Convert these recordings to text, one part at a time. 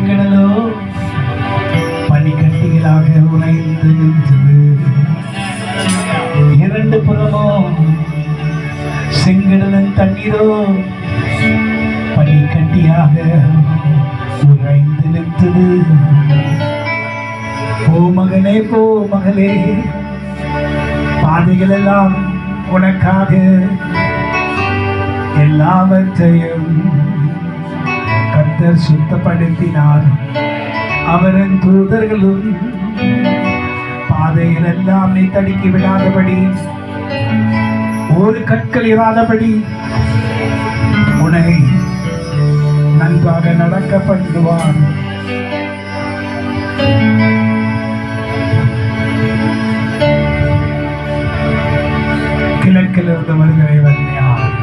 செங்கடலோ பனிக்கட்டிகளாக உறைந்து நின்றது. இரண்டு புறமும் செங்கடலின் தண்ணீரோ பனிக்கட்டியாக உறைந்து நின்றது. போ மகனே, போ மகளே, பாதைகள் எல்லாம் உனக்காக எல்லாவற்றையும் கர்த்தர் சுத்தப்படுத்தினார். அவரின் தூதர்களும் பாதைகள் எல்லாம் நீ தடுக்கி விடாதபடி, ஒரு கற்கள் இராதபடி உன்னை நன்றாக நடக்க பண்ணுவான். கிழக்கில் இருந்து வருகிறவன் யார்?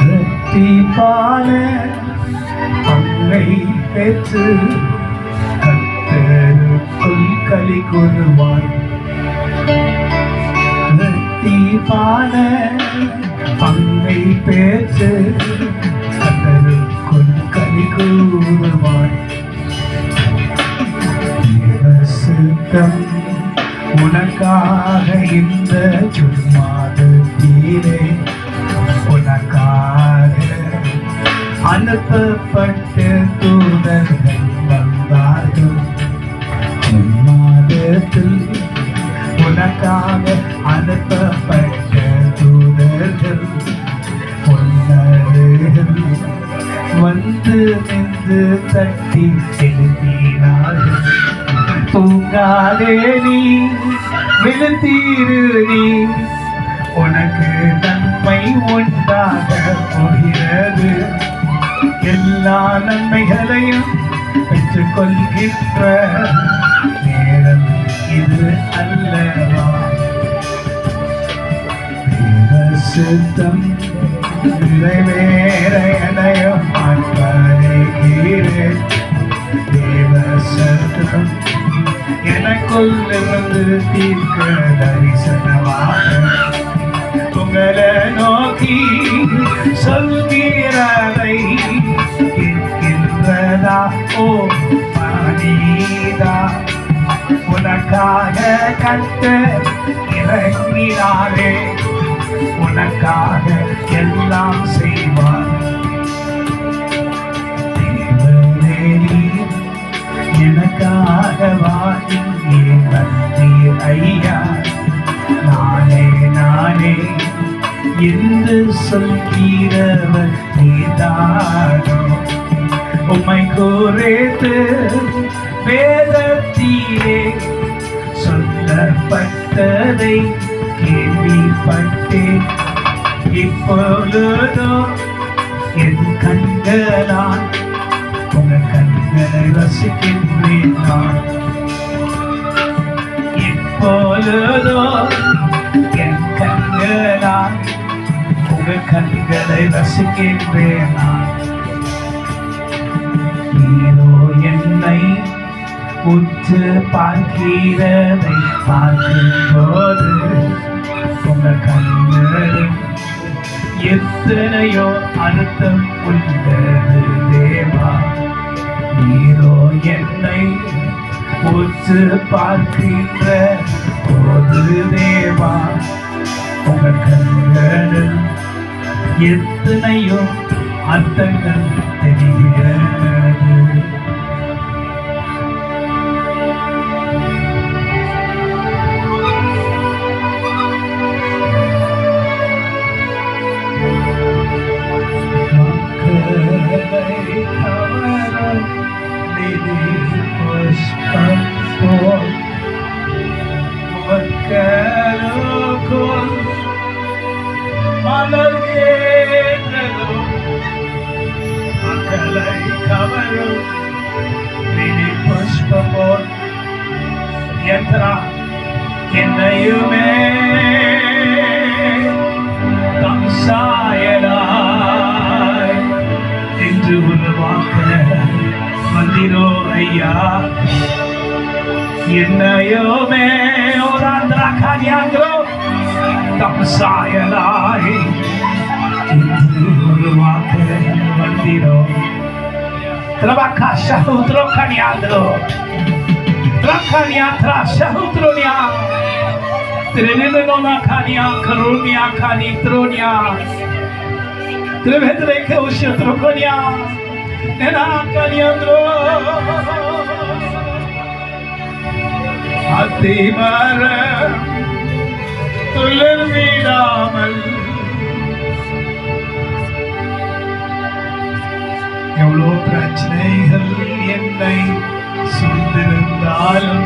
இரட்டிப்பான பங்கை பெற்று கர்த்தருக்குள் களி கூறுவான். இரட்டிப்பான பங்கை பெற்று கர்த்தருக்குள் களி கூறுவான். சித்தம் உனக்காக இந்த சும்மாதத்திலே உனக்காக அனுப்பப்பட்ட தூதர்கள் வந்தார்கள். மாதத்தில் உனக்காக அனுப்பப்பட்ட தூதர்கள் பொன்னர்கள் வந்து நின்று தட்டி எழுப்பினார்கள். தூங்காதே நீ, விழுத்தீரு நீ, உனக்கு நன்மை உண்டாக போகிறது. எல்லா நன்மைகளையும் பெற்றுக் கொள்கின்ற நேரம் இது அல்லவா? சித்தம் நிறைவேற எனையும் அன்பருகிறேன். தேவ சத்தம் எனக்குள்ளிருந்து தீர்க்க தரிசனமாக உங்களை நோக்கி சொல்கிறதை கேட்கின்றதா? ஓ மனிதா, உனக்காக கர்த்தர் இறங்கினாரே, உனக்காக எல்லாம் செய்வார். எனக்காக வாங்கி தந்தீர் ஐயா, நானே நானே என்று சொல்கிறவர் நீதானோ? உம்மை குறித்து வேதத்திலே சொல்லப்பட்டதை கேள்விப்பட்டேன். இப்பொழுதோ என் கண்களால் உங்கள் கண்களை ரசிக்கின்றேன் நான். இப்பொழுதோ என் கண்களால் உங்கள் கண்களை ரசிக்கின்றேன் நான். நீரோ என்னை உற்று பார்க்கிறதை பார்க்கும்போது உங்கள் கண்களும் எத்தனையோ அர்த்தம் உள்ளது தேவா. நீரோ என்னை உற்று பார்க்கின்ற போது தேவா, உங்கள் கண்களில் எத்தனையோ அர்த்தங்கள் தெரிகிறது. மக்களை கவரும் நிதி புஷ்பமோர் எத்ரா என்னையுமே தம் சாயலாய் என்று உருவாக்க வந்திரோ ஐயா. என்னையுமே ஓராந்திரா ஞாயிறோ தம் சாயலாய் உருவாக்க வந்திரோ Trabaka shahutro kaniandro Trakania tra shahutronia Trinilona kania karunia kani tronia Trivedreke ushatrokonia Nena kaniandro Atimara Tulir vidamal எவ்வளோ பிரச்சனைகள் என்னை சூழ்ந்திருந்தாலும்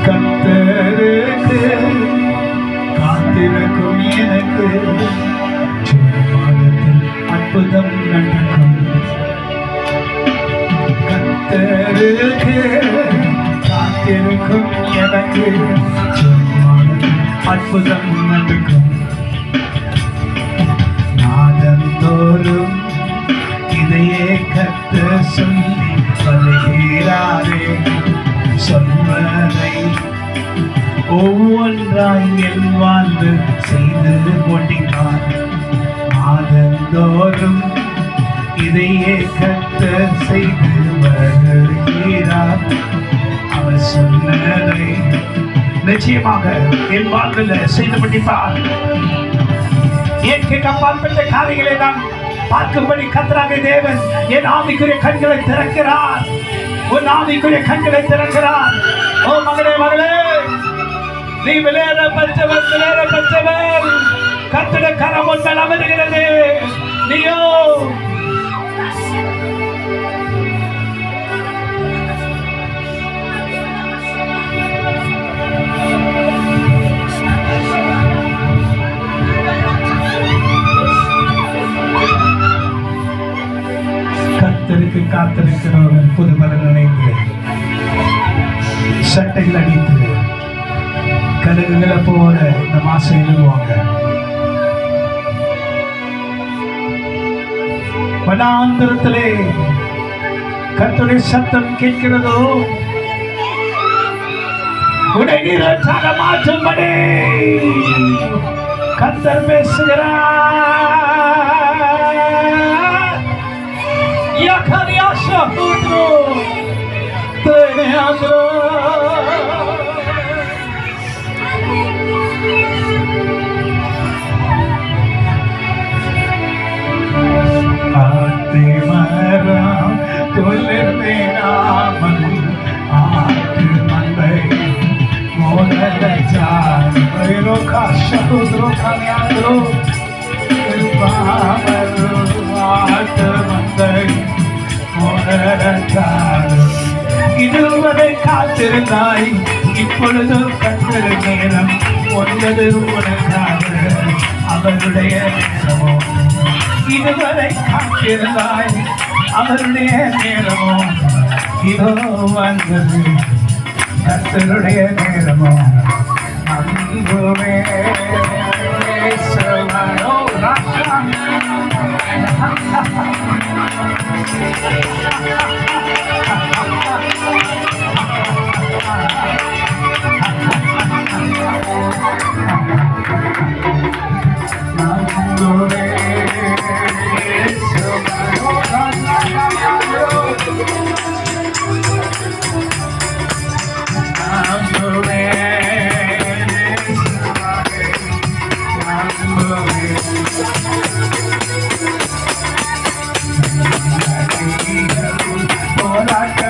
கர்த்தருக்கு காத்திருக்கும் எனக்கு சும்மாதத்தில் அற்புதம் நடக்கும் கர்த்தருக்கு காத்திருக்கும் எனக்கு சும்மாதத்தில் அற்புதம் நடக்கும் நாதந்தோறும் இதையே கத்த சொல்லி வருகிறாரே சொல்வதை ஒவ்வொன்றாய் என் வாழ்ந்து செய்து கொண்டினார் மாதந்தோறும் இதையே கத்த செய்து வருகிறார் அவர் சொன்னதை நிச்சயமாக என் வாழ்வில் செய்து முடிப்பார் இயற்கைக்கு அப்பாற்பட்ட காரியங்களை நான் பார்க்கும்படி கர்த்தராகிய தேவன் என் ஆவிக்குரிய கண்களை திறக்கிறார் உன் ஆவிக்குரிய கண்களை திறக்கிறார் ஓ மகளே மகளே நீ விளையாட பச்சவர் கர்த்தருடைய கரம் உன்மேல் அமர்கிறது நீயோ கர்த்தருக்கு காத்திருக்கிறவர்கள் புது பலன் நினைத்து சட்டைகள் அடித்து கழுகுகளை போல இந்த மாசம் எழுதுவாங்க. வனாந்தரத்திலே கர்த்தருடைய சத்தம் கேட்கிறதோ உடைநீராக மாற்றும்படி கர்த்தர் பேசுகிறார். Yakaria shahutro teneandro Atimara tulir viraman Atimandai modalajan Mariroka shahutro kaniandro Ilpamaru Atimandai இதுவரை காத்திருந்தாய் இப்பொழுது கத்திரு நேரம் ஒன்பது உனக்காக அவருடைய நேரமோ இதுவரை காத்திருந்தாய் அவருடைய நேரமோ இதோ வந்தது கத்தருடைய நேரமோ அன்புமே சவானோ ராஷா போராட்ட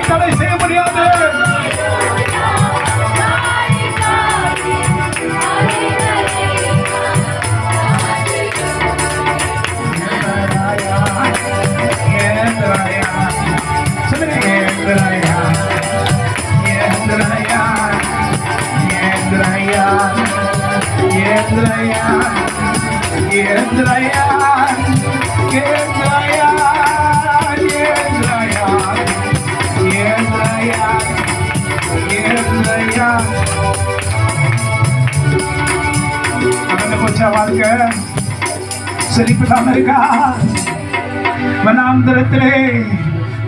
தடை செய்ய முடியாது. வாழ்க்கை செழிப்பிடாம இருக்கா? வனாந்தரத்திலே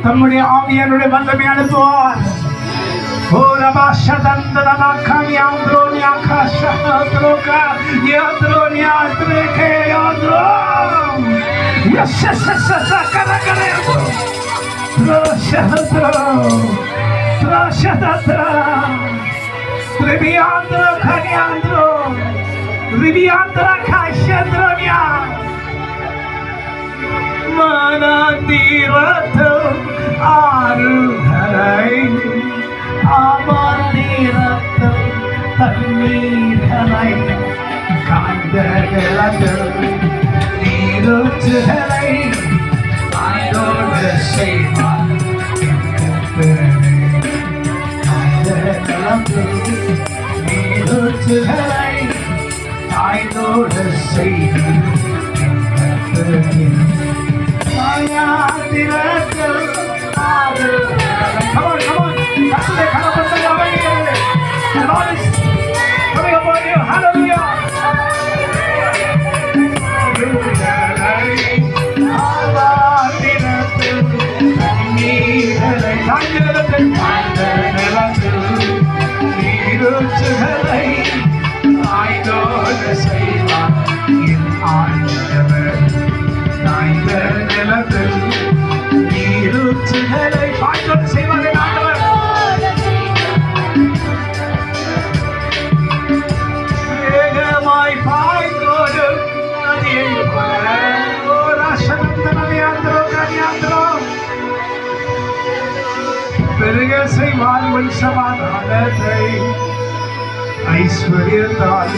தம்முடைய ஆவியானுடைய வல்லமை அனுப்புவார். ஓ ரபாஷ தந்தனா காமியாந்திரோனியா காஷாத்ரோகா யாத்ரோனியா த்ரேகே யாத்ரோ யஷஷஷ கரகரே ரோஷத்ரோ ரோஷத்ரோ த்ரிபியாந்திரோ கனியாந்திரோ ரிவியாந்திரா காஷத்ரோனியா மனாந்திரத்தம் ஆறுகளை அமர்ந்திரத்தம் தண்ணீர்களை காந்தகளத்தில் நீரூற்றுகளை ஆய்ந்தோடு செய்வார். காந்தகளத்தில் நீரூற்றுகளை ஆய்ந்தோடு செய்வார். பெருக செய்வார் உன் சமாதானத்தை ஐஸ்வர்யத்தால்.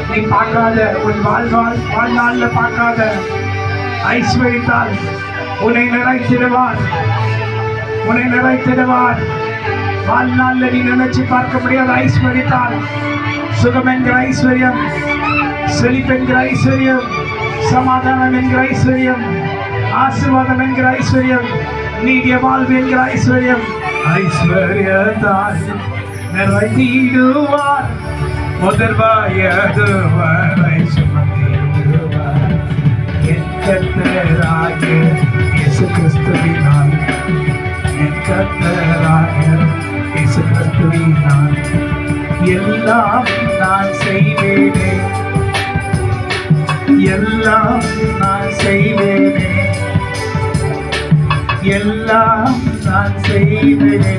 நீ பார்க்காத உன் வாழ்நாள்ல பார்க்காத ஐஸ்வர்யத்தால் உன்னை நிறைத்திடுவார். உன்னை நிறைத்திடுவார். வாழ்நாள்ல நீ நினைச்சு பார்க்க முடியாத ஐஸ்வர்யத்தால், சுகம் என்கிற ஐஸ்வர்யம், செழிப்பு என்கிற ஐஸ்வர்யம், சமாதானம் என்கிற ஐஸ்வர்யம், ஆசீர்வாதம் என்கிற ஐஸ்வர்யம், நீடிய வாழ்வு என்கிற ஐஸ்வர்யம், ஐஸ்வர்யத்தால் நிறைத்திடுவார். முதல் வயது வரை சுமந்திடுவார். என் கர்த்தராகிய இயேசு கிறிஸ்துவினால், என் கர்த்தராகிய இயேசு கிறிஸ்துவினால் எல்லாம் நான் செய்வேனே, எல்லாம் நான் செய்வேனே, எல்லாம் நான் செய்வேனே.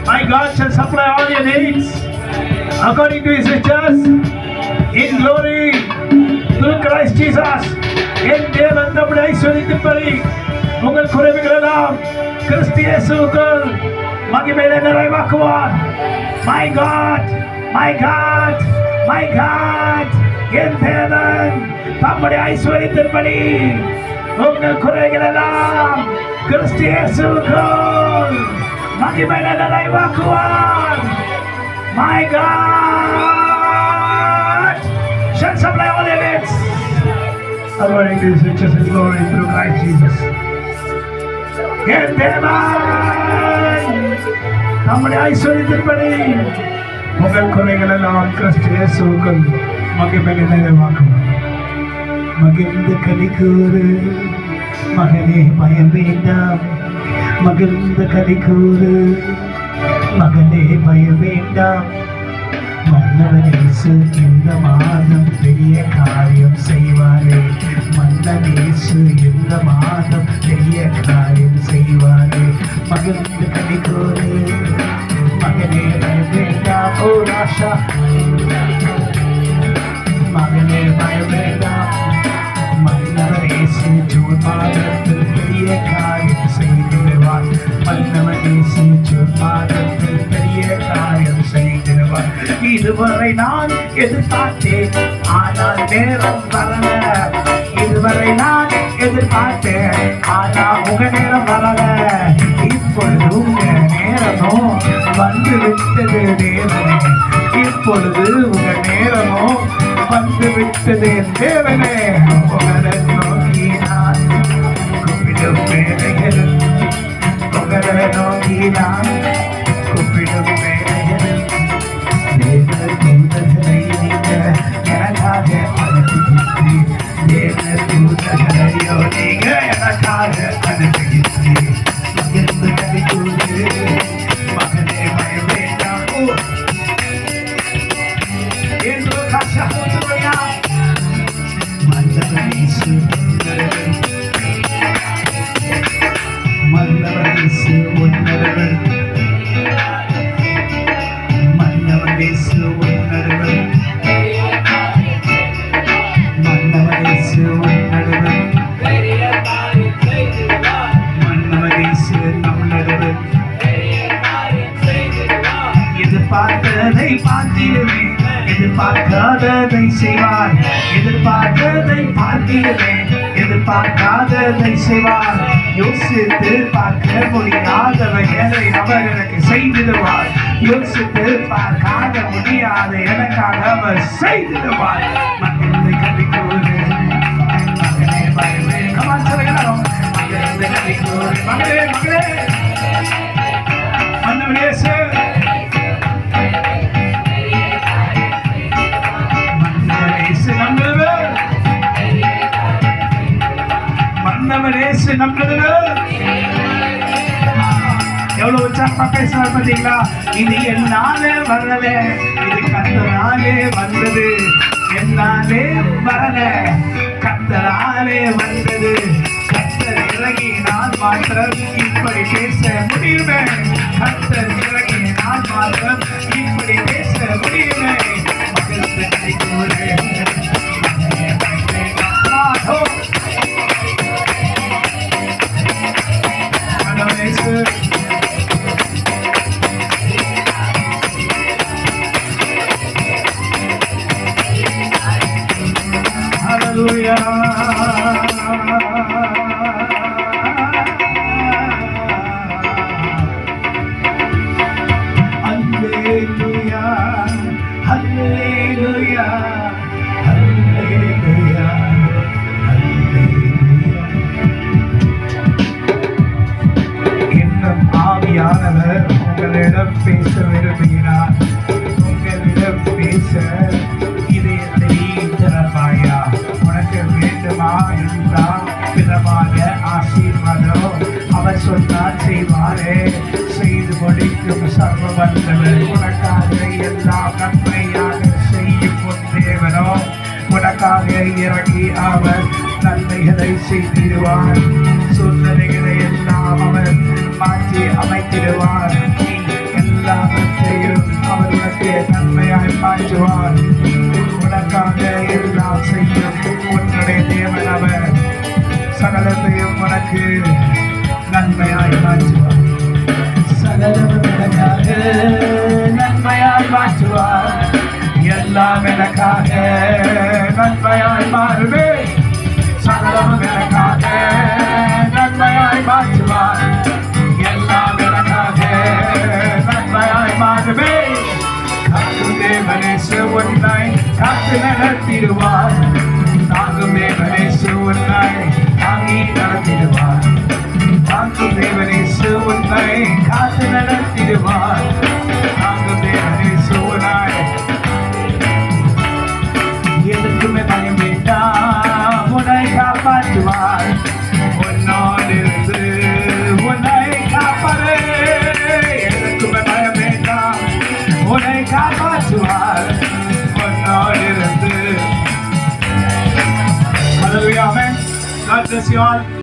My God shall supply all your needs according to His riches in glory through Christ Jesus. என் தேவன் தம்முடைய ஐஸ்வரியத்தின்படி உங்கள் குறைவுகள் எல்லாம் கிறிஸ்து இயேசுவுக்குள் மகிமையிலே நிறைவாக்குவார். My God, my God, my God, என் தேவன் தம்முடைய ஐஸ்வரியத்தின்படி உங்கள் குறைகள் எல்லாம் கிறிஸ்து இயேசுவுக்குள் மகிமையிலே நிறைவாக்குவார். My God shall supply all your needs according to His riches and glory through Christ Jesus. என் தேவன் நம்முடைய ஐஸ்வரியத்தின்படி உங்கள் குறைகள் எல்லாம் கிறிஸ்து இயேசுவுக்குள் மகிமையிலே நிறைவாக்குவார். மகிழ்ந்து களிக்கூறு மகனே பயம் வேண்டாம், மகிழ்ந்து களிக்கூறு மகனே பயம் வேண்டாம். மன்னவன் இயேசு இந்த மாதம் பெரிய காரியம் செய்வாரே, மன்னன் இயேசு இந்த மாதம் பெரிய காரியம் செய்வாரே. மகிழ்ந்து களிக்கூறு மகனே பயம் வேண்டாம். ஓ ராஷா மகனே பயம் வேண்டாம். மன்னவன் இயேசு ஜூன் மாதத்தில் பெரிய காரியம் செய்திருவார். மன்னவன் இயேசு ஜூன் மாதத்தில் பெரிய காரியம் செய்திருவார். இதுவரை நான் எதிர்பார்த்தேன், ஆனால் நேரம் வரல. இதுவரை நான் எதிர்பார்த்தேன், ஆனால் உங்க நேரம் வரல. இப்பொழுது உங்க நேரமும் வந்து விட்டது தேவனே. இப்பொழுது உங்க நேரமும் வந்து விட்டது தேவனே. உங்களை நோக்கி நான் கூப்பிடும் வேலைகள், உங்களை நோக்கி நான் கூப்பிடும் வேலைகள். தேவ தூதர்களை நீங்க எனக்காக அனுப்புகிறீர். தேவ தூதர்களையோ நீங்க எனக்காக அனுப்புகிறீர். மகிழ்ந்து களிக்கூறு மகனே பயம் வேண்டாம். மன்னவன் இயேசு உன்னதவன், மன்னவன் இயேசு உன்னதவன், மன்னவன் இயேசு உன்னதவன், மன்னவன் இயேசு நம்முடையவன். எதிர்பார்த்ததை பார்த்திடுவேன், எதிர்பார்க்காததை செய்வார். எதிர்பார்த்ததை பார்க்கிறேன், எதிர்பார்க்காததை செய்வார். யோசித்து பார்க்க முடியாதவைகளை அவர் எனக்கு செய்திடுவார். யோசித்து பார்க்காத முடியாத எனக்காக அவர் செய்திடுவார். மகிழ்ந்து களிக்கூறு மகனே பயமே. கமான் சொல்லுகிறோம். மகிழ்ந்து களிக்கூறு மகளே மகளே. மன்னவன் இயேசு மன்னவன் இயேசு நம்முடையவர். எவ்வளவு உற்சாகமா பேசுறார் பாத்தீங்களா? இது என்னாலே வரல, இது கர்த்தராலே வந்தது. என்னாலே வரல, கர்த்தராலே வந்தது. கர்த்தர் இறங்கி நான் மாத்திரம் இப்படி பேச முடியுமே. கர்த்தர் இறங்கி நான் மாத்திரம் இப்படி பேச முடியுமே. மகிழ்ந்து களிக்கூறு Hallelujah. Hallelujah. Hallelujah. Hallelujah. Hallelujah. இன்னும் ஆவியானவர் உங்களிடம் பேச விரும்புகிறார். உங்களிடம் பேச இதயத்தை திறப்பாயா? உனக்கு வேண்டுமா என்றால் விதமாக ஆசீர்வாதம் அவர் சொன்னார் செய்வாரே. செய்து முடிக்கும் சர்வ வல்லவர் உனக்காக எல்லாம் நன்மையாக செய்யும் உன் தேவனோ. உனக்காக இறங்கி அவர் நன்மைகளை செய்திடுவார். சூழ்நிலைகளை எல்லாம் மாற்றுவார். உனக்காக எல்லாம் செய்யும் உன்னுடைய தேவன் அவர். சகலத்தையும் உனக்கு நன்மையாய் மாற்றுவார். சகலமும் எனக்காக நன்மையாய் மாற்றுவார். எல்லாம் எனக்காக நன்மையாய் மாறுவே. சகலமும் எனக்காக நன்மையாய் மாற்றுவார். எல்லாம் எனக்காக நன்மையாய் மாறுவே. காக்கும் தேவனேசு உன்னை காத்து நடத்திடுவார். தாங்கும் தேவனேசு உன்னை தாங்கி நடத்திடுவார். தாங்கும் தேவனேசு உன்னை காத்து நடத்திடுவார். தாங்கும் தேவனேசு உன்னை எதுக்குமே பயம் வேண்டாம். உன்னை காப்பாற்றுவார். உன்னோடு இருந்து உன்னை காப்பாரு. எதுக்குமே பயம் வேண்டாம். உன்னை காப்பாற்றுவார். உன்னோடு இருந்து. Hallelujah, amen. God bless you all.